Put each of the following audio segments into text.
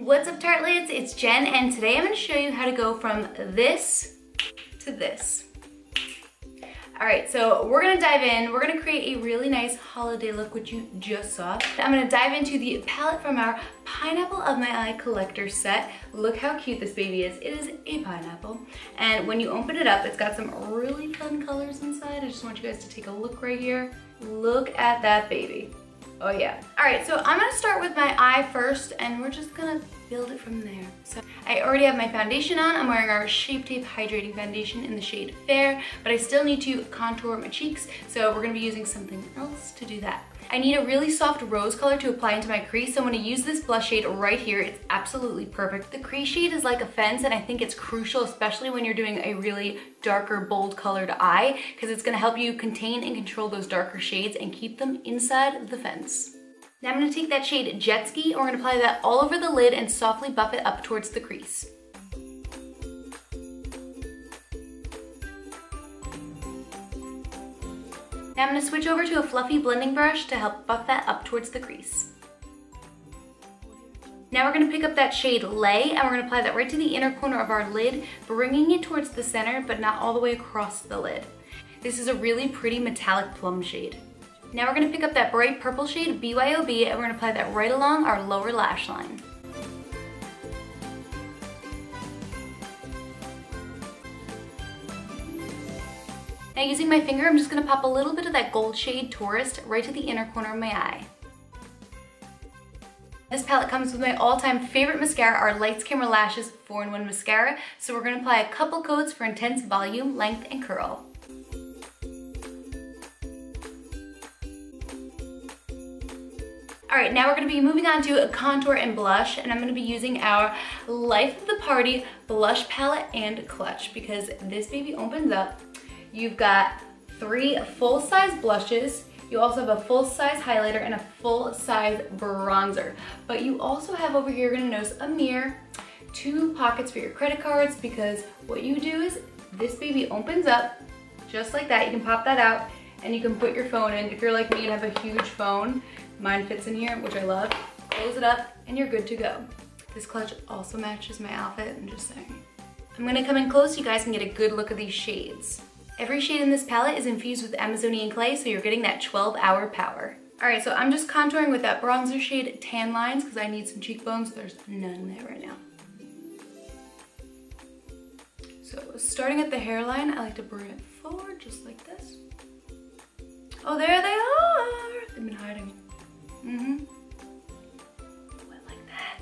What's up, tartlets? It's Jen, and today I'm going to show you how to go from this to this. Alright, so we're going to dive in. We're going to create a really nice holiday look, which you just saw. I'm going to dive into the palette from our Pineapple of My Eye collector set. Look how cute this baby is. It is a pineapple. And when you open it up, it's got some really fun colors inside. I just want you guys to take a look right here. Look at that baby. Oh yeah. Alright, so I'm going to start with my eye first, and we're just going to build it from there. So I already have my foundation on. I'm wearing our Shape Tape Hydrating Foundation in the shade Fair, but I still need to contour my cheeks, so we're going to be using something else to do that. I need a really soft rose color to apply into my crease, so I'm going to use this blush shade right here. It's absolutely perfect. The crease shade is like a fence, and I think it's crucial, especially when you're doing a really darker, bold colored eye, because it's going to help you contain and control those darker shades and keep them inside the fence. Now I'm going to take that shade Jet Ski, and we're going to apply that all over the lid and softly buff it up towards the crease. Now I'm going to switch over to a fluffy blending brush to help buff that up towards the crease. Now we're going to pick up that shade Lay, and we're going to apply that right to the inner corner of our lid, bringing it towards the center, but not all the way across the lid. This is a really pretty metallic plum shade. Now we're going to pick up that bright purple shade BYOB, and we're going to apply that right along our lower lash line. Now using my finger, I'm just going to pop a little bit of that gold shade Tourist right to the inner corner of my eye. This palette comes with my all-time favorite mascara, our Lights Camera Lashes 4-in-1 mascara, so we're going to apply a couple coats for intense volume, length, and curl. Alright, now we're going to be moving on to a contour and blush, and I'm going to be using our Life of the Party blush palette and clutch, because this baby opens up. You've got 3 full-size blushes, you also have a full-size highlighter and a full-size bronzer, but you also have over here, you're going to notice a mirror, 2 pockets for your credit cards, because what you do is this baby opens up just like that. You can pop that out and you can put your phone in. If you're like me and have a huge phone, mine fits in here, which I love. Close it up and you're good to go. This clutch also matches my outfit, I'm just saying. I'm gonna come in close so you guys can get a good look at these shades. Every shade in this palette is infused with Amazonian clay, so you're getting that 12-hour power. Alright, so I'm just contouring with that bronzer shade Tan Lines because I need some cheekbones. There's none there right now. So starting at the hairline, I like to bring it forward just like this. Oh, there they are! They've been hiding. Oh, I like that.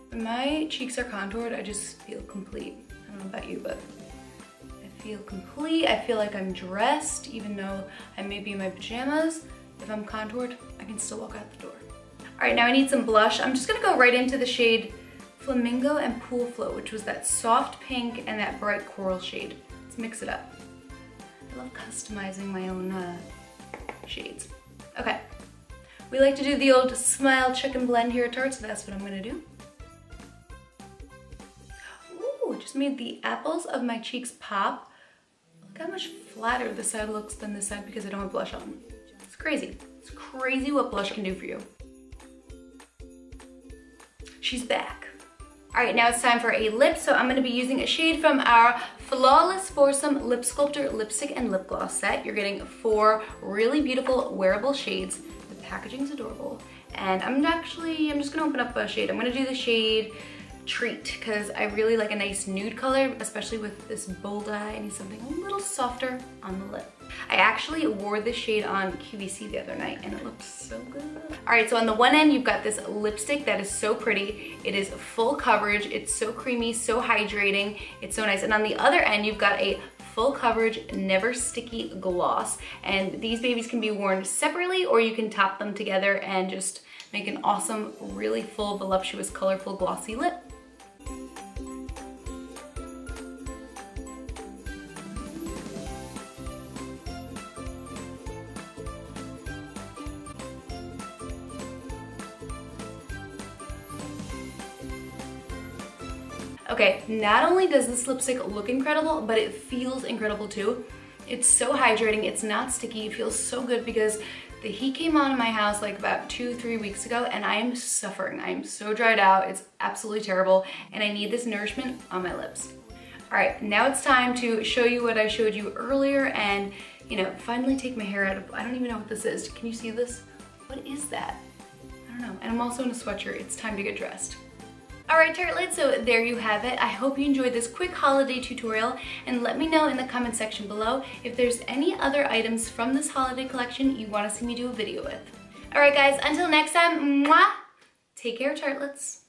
When my cheeks are contoured, I just feel complete. I don't know about you, but I feel complete. I feel like I'm dressed, even though I may be in my pajamas. If I'm contoured, I can still walk out the door. All right, now I need some blush. I'm just gonna go right into the shade Flamingo and Pool Flow, which was that soft pink and that bright coral shade. Let's mix it up. I love customizing my own shades. Okay, we like to do the old smile, check, and blend here at Tarte, so that's what I'm gonna do. Ooh, it just made the apples of my cheeks pop. Look how much flatter this side looks than this side because I don't have blush on. It's crazy. It's crazy what blush can do for you. She's back. All right, now it's time for a lip, so I'm gonna be using a shade from our Flawless Foursome Lip Sculptor Lipstick and Lip Gloss set. You're getting 4 really beautiful wearable shades. The packaging's adorable. And I'm just gonna open up a shade. I'm gonna do the shade Treat, because I really like a nice nude color, especially with this bold eye. I need something a little softer on the lip. I actually wore this shade on QVC the other night and it looks so good. All right, so on the one end, you've got this lipstick that is so pretty. It is full coverage. It's so creamy, so hydrating. It's so nice. And on the other end, you've got a full coverage, never sticky gloss. And these babies can be worn separately, or you can top them together and just make an awesome, really full, voluptuous, colorful, glossy lip. Okay, not only does this lipstick look incredible, but it feels incredible too. It's so hydrating, it's not sticky, it feels so good because The heat came on in my house like about 2-3 weeks ago and I am suffering. I am so dried out. It's absolutely terrible and I need this nourishment on my lips. All right, now it's time to show you what I showed you earlier and, you know, finally take my hair out of, I don't even know what this is. Can you see this? What is that? I don't know. And I'm also in a sweatshirt. It's time to get dressed. All right, tartlets, so there you have it. I hope you enjoyed this quick holiday tutorial and let me know in the comment section below if there's any other items from this holiday collection you want to see me do a video with. All right, guys, until next time, mwah, take care, tartlets.